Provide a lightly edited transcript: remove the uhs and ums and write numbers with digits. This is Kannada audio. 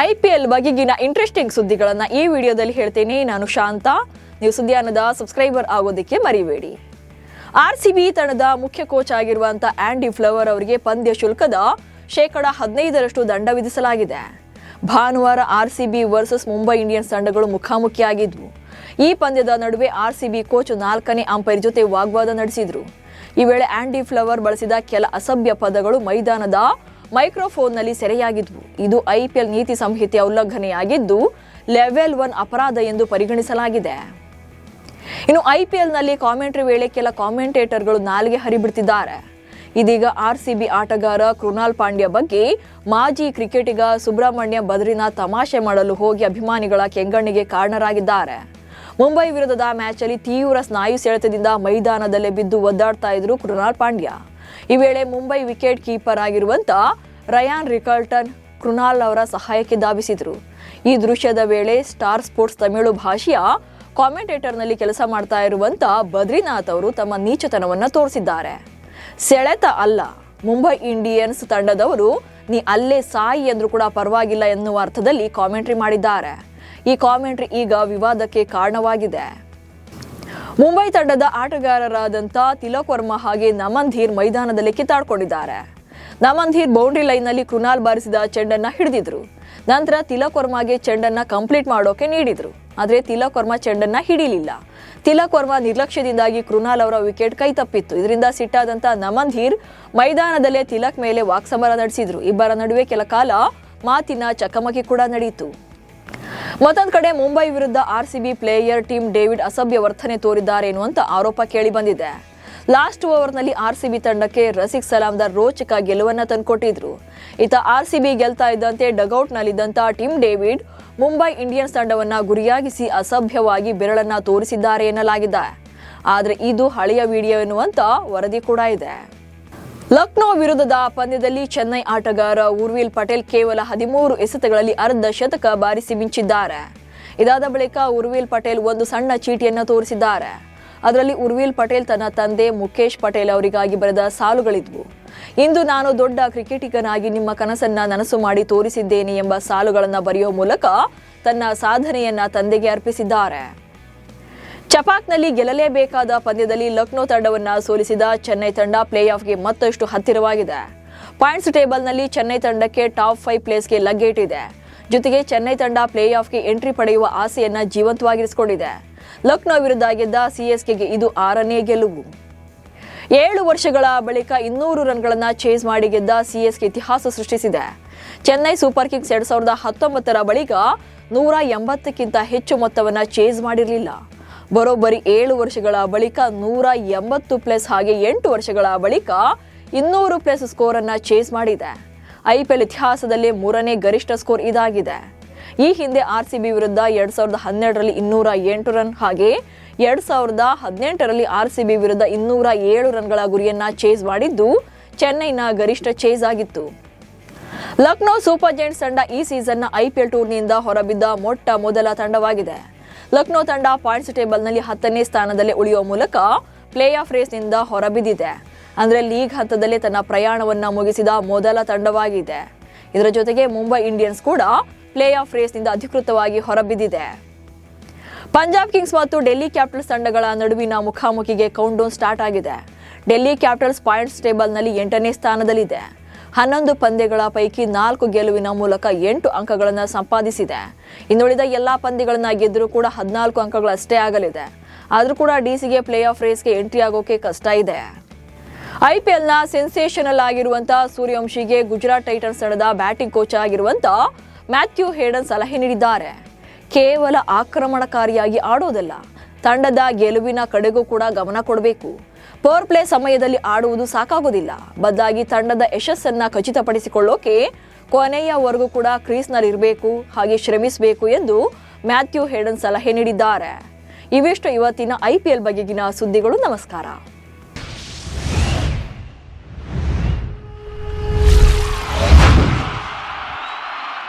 IPL ಬಗೆಗಿನ ಇಂಟ್ರೆಸ್ಟಿಂಗ್ ಸುದ್ದಿಗಳನ್ನು ಈ ವಿಡಿಯೋದಲ್ಲಿ ಹೇಳ್ತೇನೆ. ನಾನು ಶಾಂತ. ನೀವು ಸುದ್ದಿಯಾನದ ಸಬ್ಸ್ಕ್ರೈಬರ್ ಆಗೋದಕ್ಕೆ ಮರಿಬೇಡಿ. RCB ತಂಡದ ಮುಖ್ಯ ಕೋಚ್ ಆಗಿರುವಂತಹ ಆಂಡಿ ಫ್ಲವರ್ ಅವರಿಗೆ ಪಂದ್ಯ ಶುಲ್ಕದ 15% ದಂಡ ವಿಧಿಸಲಾಗಿದೆ. ಭಾನುವಾರ RCB ವರ್ಸಸ್ ಮುಂಬೈ ಇಂಡಿಯನ್ಸ್ ತಂಡಗಳು ಮುಖಾಮುಖಿಯಾಗಿದ್ವು. ಈ ಪಂದ್ಯದ ನಡುವೆ RCB ಕೋಚ್ 4ನೇ ಅಂಪೈರ್ ಜೊತೆ ವಾಗ್ವಾದ ನಡೆಸಿದ್ರು. ಈ ವೇಳೆ ಆಂಡಿ ಫ್ಲವರ್ ಬಳಸಿದ ಕೆಲ ಅಸಭ್ಯ ಪದಗಳು ಮೈದಾನದ ಮೈಕ್ರೋಫೋನ್ನಲ್ಲಿ ಸೆರೆಯಾಗಿದ್ವು. ಇದು IPL ನೀತಿ ಸಂಹಿತೆಯ ಉಲ್ಲಂಘನೆಯಾಗಿದ್ದು ಲೆವೆಲ್ 1 ಅಪರಾಧ ಎಂದು ಪರಿಗಣಿಸಲಾಗಿದೆ. ಇನ್ನು IPLನಲ್ಲಿ ಕಾಮೆಂಟ್ರಿ ವೇಳೆ ಕೆಲ ಕಾಮೆಂಟೇಟರ್ಗಳು ನಾಲಿಗೆ ಹರಿಬಿಡ್ತಿದ್ದಾರೆ. ಇದೀಗ RCB ಆಟಗಾರ ಕೃನಾಲ್ ಪಾಂಡ್ಯ ಬಗ್ಗೆ ಮಾಜಿ ಕ್ರಿಕೆಟಿಗ ಸುಬ್ರಹ್ಮಣ್ಯ ಬದ್ರಿನಾಥ್ ತಮಾಷೆ ಮಾಡಲು ಹೋಗಿ ಅಭಿಮಾನಿಗಳ ಕೆಂಗಣ್ಣಿಗೆ ಕಾರಣರಾಗಿದ್ದಾರೆ. ಮುಂಬೈ ವಿರುದ್ಧದ ಮ್ಯಾಚಲ್ಲಿ ತೀವ್ರ ಸ್ನಾಯು ಸೆಳೆತದಿಂದ ಮೈದಾನದಲ್ಲೇ ಬಿದ್ದು ಒದ್ದಾಡ್ತಾ ಇದ್ರು ಕೃನಾಲ್ ಪಾಂಡ್ಯ. ಈ ವೇಳೆ ಮುಂಬೈ ವಿಕೆಟ್ ಕೀಪರ್ ಆಗಿರುವಂತ ರಯಾನ್ ರಿಕಲ್ಟನ್ ಕೃನಾಲ್ ಅವರ ಸಹಾಯಕ್ಕೆ ಧಾವಿಸಿದ್ರು. ಈ ದೃಶ್ಯದ ವೇಳೆ ಸ್ಟಾರ್ ಸ್ಪೋರ್ಟ್ಸ್ ತಮಿಳು ಭಾಷೆಯ ಕಾಮೆಂಟೇಟರ್ನಲ್ಲಿ ಕೆಲಸ ಮಾಡ್ತಾ ಇರುವಂತ ಬದ್ರಿನಾಥ್ ಅವರು ತಮ್ಮ ನೀಚತನವನ್ನ ತೋರಿಸಿದ್ದಾರೆ. ಸೆಳೆತ ಅಲ್ಲ, ಮುಂಬೈ ಇಂಡಿಯನ್ಸ್ ತಂಡದವರು ನೀ ಅಲ್ಲೇ ಸಾಯಿ ಎಂದ್ರೂ ಕೂಡ ಪರವಾಗಿಲ್ಲ ಎನ್ನುವ ಅರ್ಥದಲ್ಲಿ ಕಾಮೆಂಟ್ರಿ ಮಾಡಿದ್ದಾರೆ. ಈ ಕಾಮೆಂಟ್ರಿ ಈಗ ವಿವಾದಕ್ಕೆ ಕಾರಣವಾಗಿದೆ. ಮುಂಬೈ ತಂಡದ ಆಟಗಾರರಾದಂಥ ತಿಲಕ್ ವರ್ಮಾ ಹಾಗೆ ನಮನ್ ಧೀರ್ ಮೈದಾನದಲ್ಲಿ ಕಿತ್ತಾಡ್ಕೊಂಡಿದ್ದಾರೆ. ನಮನ್ ಧೀರ್ ಬೌಂಡ್ರಿ ಲೈನ್ನಲ್ಲಿ ಕೃನಾಲ್ ಬಾರಿಸಿದ ಚೆಂಡನ್ನ ಹಿಡಿದಿದ್ರು. ನಂತರ ತಿಲಕ್ ವರ್ಮಾಗೆ ಚೆಂಡನ್ನ ಕಂಪ್ಲೀಟ್ ಮಾಡೋಕೆ ನೀಡಿದ್ರು. ಆದರೆ ತಿಲಕ್ ವರ್ಮಾ ಚೆಂಡನ್ನ ಹಿಡಿಲಿಲ್ಲ. ತಿಲಕ್ ವರ್ಮಾ ನಿರ್ಲಕ್ಷ್ಯದಿಂದಾಗಿ ಕೃನಾಲ್ ಅವರ ವಿಕೆಟ್ ಕೈ ತಪ್ಪಿತ್ತು. ಇದರಿಂದ ಸಿಟ್ಟಾದಂತ ನಮನ್ ಧೀರ್ ಮೈದಾನದಲ್ಲೇ ತಿಲಕ್ ಮೇಲೆ ವಾಕ್ಸಮರ ನಡೆಸಿದ್ರು. ಇಬ್ಬರ ನಡುವೆ ಕೆಲ ಕಾಲ ಮಾತಿನ ಚಕಮಕಿ ಕೂಡ ನಡೆಯಿತು. ಮತ್ತೊಂದು ಕಡೆ ಮುಂಬೈ ವಿರುದ್ಧ RCB ಪ್ಲೇಯರ್ ಟಿಮ್ ಡೇವಿಡ್ ಅಸಭ್ಯ ವರ್ತನೆ ತೋರಿದ್ದಾರೆ ಎನ್ನುವಂತ ಆರೋಪ ಕೇಳಿ ಬಂದಿದೆ. ಲಾಸ್ಟ್ ಓವರ್ನಲ್ಲಿ RCB ತಂಡಕ್ಕೆ ರಸಿಕ್ ಸಲಾಮ್ದಾರ್ ರೋಚಕ ಗೆಲುವನ್ನ ತಂದುಕೊಟ್ಟಿದ್ರು. ಇತ್ತ RCB ಗೆಲ್ತಾ ಇದ್ದಂತೆ ಡಗೌಟ್ನಲ್ಲಿದ್ದಂತ ಟಿಮ್ ಡೇವಿಡ್ ಮುಂಬೈ ಇಂಡಿಯನ್ಸ್ ತಂಡವನ್ನ ಗುರಿಯಾಗಿಸಿ ಅಸಭ್ಯವಾಗಿ ಬೆರಳನ್ನ ತೋರಿಸಿದ್ದಾರೆ ಎನ್ನಲಾಗಿದೆ. ಆದ್ರೆ ಇದು ಹಳೆಯ ವಿಡಿಯೋ ಎನ್ನುವಂತ ವರದಿ ಕೂಡ ಇದೆ. ಲಕ್ನೋ ವಿರುದ್ಧದ ಪಂದ್ಯದಲ್ಲಿ ಚೆನ್ನೈ ಆಟಗಾರ ಉರ್ವಿಲ್ ಪಟೇಲ್ ಕೇವಲ 13 ಎಸೆತಗಳಲ್ಲಿ ಅರ್ಧ ಶತಕ ಬಾರಿಸಿ ಮಿಂಚಿದ್ದಾರೆ. ಇದಾದ ಬಳಿಕ ಉರ್ವಿಲ್ ಪಟೇಲ್ ಒಂದು ಸಣ್ಣ ಚೀಟಿಯನ್ನು ತೋರಿಸಿದ್ದಾರೆ. ಅದರಲ್ಲಿ ಉರ್ವಿಲ್ ಪಟೇಲ್ ತನ್ನ ತಂದೆ ಮುಖೇಶ್ ಪಟೇಲ್ ಅವರಿಗಾಗಿ ಬರೆದ ಸಾಲುಗಳಿದ್ವು. ಇಂದು ನಾನು ದೊಡ್ಡ ಕ್ರಿಕೆಟಿಗನಾಗಿ ನಿಮ್ಮ ಕನಸನ್ನ ನನಸು ಮಾಡಿ ತೋರಿಸಿದ್ದೇನೆ ಎಂಬ ಸಾಲುಗಳನ್ನು ಬರೆಯುವ ಮೂಲಕ ತನ್ನ ಸಾಧನೆಯನ್ನ ತಂದೆಗೆ ಅರ್ಪಿಸಿದ್ದಾರೆ. ಚಪಾಕ್ನಲ್ಲಿ ಗೆಲ್ಲಲೇಬೇಕಾದ ಪಂದ್ಯದಲ್ಲಿ ಲಕ್ನೋ ತಂಡವನ್ನ ಸೋಲಿಸಿದ ಚೆನ್ನೈ ತಂಡ ಪ್ಲೇ ಆಫ್ಗೆ ಮತ್ತಷ್ಟು ಹತ್ತಿರವಾಗಿದೆ. ಪಾಯಿಂಟ್ಸ್ ಟೇಬಲ್ನಲ್ಲಿ ಚೆನ್ನೈ ತಂಡಕ್ಕೆ ಟಾಪ್ 5 ಪ್ಲೇಸ್ಗೆ ಲಗ್ಗೇಟಿದೆ. ಜೊತೆಗೆ ಚೆನ್ನೈ ತಂಡ ಪ್ಲೇ ಆಫ್ಗೆ ಎಂಟ್ರಿ ಪಡೆಯುವ ಆಸೆಯನ್ನ ಜೀವಂತವಾಗಿರಿಸಿಕೊಂಡಿದೆ. ಲಕ್ನೋ ವಿರುದ್ಧ ಗೆದ್ದ CSKಗೆ ಇದು 6ನೇ ಗೆಲುವು. 7 ವರ್ಷಗಳ ಬಳಿಕ 200 ರನ್ಗಳನ್ನ ಚೇಸ್ ಮಾಡಿ ಗೆದ್ದ CSK ಇತಿಹಾಸ ಸೃಷ್ಟಿಸಿದೆ. ಚೆನ್ನೈ ಸೂಪರ್ ಕಿಂಗ್ಸ್ 2019ರ ಬಳಿಕ 180ಕ್ಕಿಂತ ಹೆಚ್ಚು ಮೊತ್ತವನ್ನ ಚೇಸ್ ಮಾಡಿರಲಿಲ್ಲ. ಬರೋಬ್ಬರಿ 7 ವರ್ಷಗಳ ಬಳಿಕ 180+ ಹಾಗೆ 8 ವರ್ಷಗಳ ಬಳಿಕ 200+ ಸ್ಕೋರ್ ಅನ್ನ ಚೇಸ್ ಮಾಡಿದೆ. IPL ಇತಿಹಾಸದಲ್ಲೇ 3ನೇ ಗರಿಷ್ಠ ಸ್ಕೋರ್ ಇದಾಗಿದೆ. ಈ ಹಿಂದೆ RCB ವಿರುದ್ಧ 2012ರಲ್ಲಿ 208 ರನ್ ಹಾಗೆ 2018ರಲ್ಲಿ RCB ವಿರುದ್ಧ 207 ರನ್ಗಳ ಗುರಿಯನ್ನ ಚೇಸ್ ಮಾಡಿದ್ದು ಚೆನ್ನೈನ ಗರಿಷ್ಠ ಚೇಸ್ ಆಗಿತ್ತು. ಲಕ್ನೋ ಸೂಪರ್ ಜೈಂಟ್ಸ್ ತಂಡ ಈ ಸೀಸನ್ನ IPL ಟೂರ್ನಿಯಿಂದ ಹೊರಬಿದ್ದ ಮೊಟ್ಟ ಮೊದಲ ತಂಡವಾಗಿದೆ. ಲಕ್ನೋ ತಂಡ ಪಾಯಿಂಟ್ಸ್ ಟೇಬಲ್ನಲ್ಲಿ 10ನೇ ಸ್ಥಾನದಲ್ಲಿ ಉಳಿಯುವ ಮೂಲಕ ಪ್ಲೇ ಆಫ್ ರೇಸ್ನಿಂದ ಹೊರಬಿದ್ದಿದೆ. ಅಂದರೆ ಲೀಗ್ ಹಂತದಲ್ಲೇ ತನ್ನ ಪ್ರಯಾಣವನ್ನ ಮುಗಿಸಿದ ಮೊದಲ ತಂಡವಾಗಿದೆ. ಇದರ ಜೊತೆಗೆ ಮುಂಬೈ ಇಂಡಿಯನ್ಸ್ ಕೂಡ ಪ್ಲೇ ಆಫ್ ರೇಸ್ನಿಂದ ಅಧಿಕೃತವಾಗಿ ಹೊರಬಿದ್ದಿದೆ. ಪಂಜಾಬ್ ಕಿಂಗ್ಸ್ ಮತ್ತು ಡೆಲ್ಲಿ ಕ್ಯಾಪಿಟಲ್ಸ್ ತಂಡಗಳ ನಡುವಿನ ಮುಖಾಮುಖಿಗೆ ಕೌಂಟ್ಡೌನ್ ಸ್ಟಾರ್ಟ್ ಆಗಿದೆ. ಡೆಲ್ಲಿ ಕ್ಯಾಪಿಟಲ್ಸ್ ಪಾಯಿಂಟ್ಸ್ ಟೇಬಲ್ನಲ್ಲಿ 8ನೇ ಸ್ಥಾನದಲ್ಲಿದೆ. 11 ಪಂದ್ಯಗಳ ಪೈಕಿ 4 ಗೆಲುವಿನ ಮೂಲಕ 8 ಅಂಕಗಳನ್ನು ಸಂಪಾದಿಸಿದೆ. ಇನ್ನುಳಿದ ಎಲ್ಲಾ ಪಂದ್ಯಗಳನ್ನ ಗೆದ್ದರೂ ಕೂಡ 14 ಅಂಕಗಳಷ್ಟೇ ಆಗಲಿದೆ. ಆದರೂ ಕೂಡ DCಗೆ ಪ್ಲೇ ಆಫ್ ರೇಸ್ಗೆ ಎಂಟ್ರಿ ಆಗೋಕೆ ಕಷ್ಟ ಇದೆ. IPLನ ಸೆನ್ಸೇಷನಲ್ ಆಗಿರುವಂತಹ ಸೂರ್ಯವಂಶಿಗೆ ಗುಜರಾತ್ ಟೈಟನ್ಸ್ ತಂಡದ ಬ್ಯಾಟಿಂಗ್ ಕೋಚ್ ಆಗಿರುವಂತ ಮ್ಯಾಥ್ಯೂ ಹೇಡನ್ ಸಲಹೆ ನೀಡಿದ್ದಾರೆ. ಕೇವಲ ಆಕ್ರಮಣಕಾರಿಯಾಗಿ ಆಡೋದಲ್ಲ, ತಂಡದ ಗೆಲುವಿನ ಕಡೆಗೂ ಕೂಡ ಗಮನ ಕೊಡಬೇಕು. ಪವರ್ ಪ್ಲೇ ಸಮಯದಲ್ಲಿ ಆಡುವುದು ಸಾಕಾಗೋದಿಲ್ಲ. ಬದಲಾಗಿ ತಂಡದ ಯಶಸ್ಸನ್ನ ಖಚಿತಪಡಿಸಿಕೊಳ್ಳೋಕೆ ಕೊನೆಯವರೆಗೂ ಕೂಡ ಕ್ರೀಸ್ನಲ್ಲಿ ಇರಬೇಕು, ಹಾಗೆ ಶ್ರಮಿಸಬೇಕು ಎಂದು ಮ್ಯಾಥ್ಯೂ ಹೇಡನ್ ಸಲಹೆ ನೀಡಿದ್ದಾರೆ. ಇವಿಷ್ಟು ಇವತ್ತಿನ IPL ಬಗೆಗಿನ ಸುದ್ದಿಗಳು. ನಮಸ್ಕಾರ.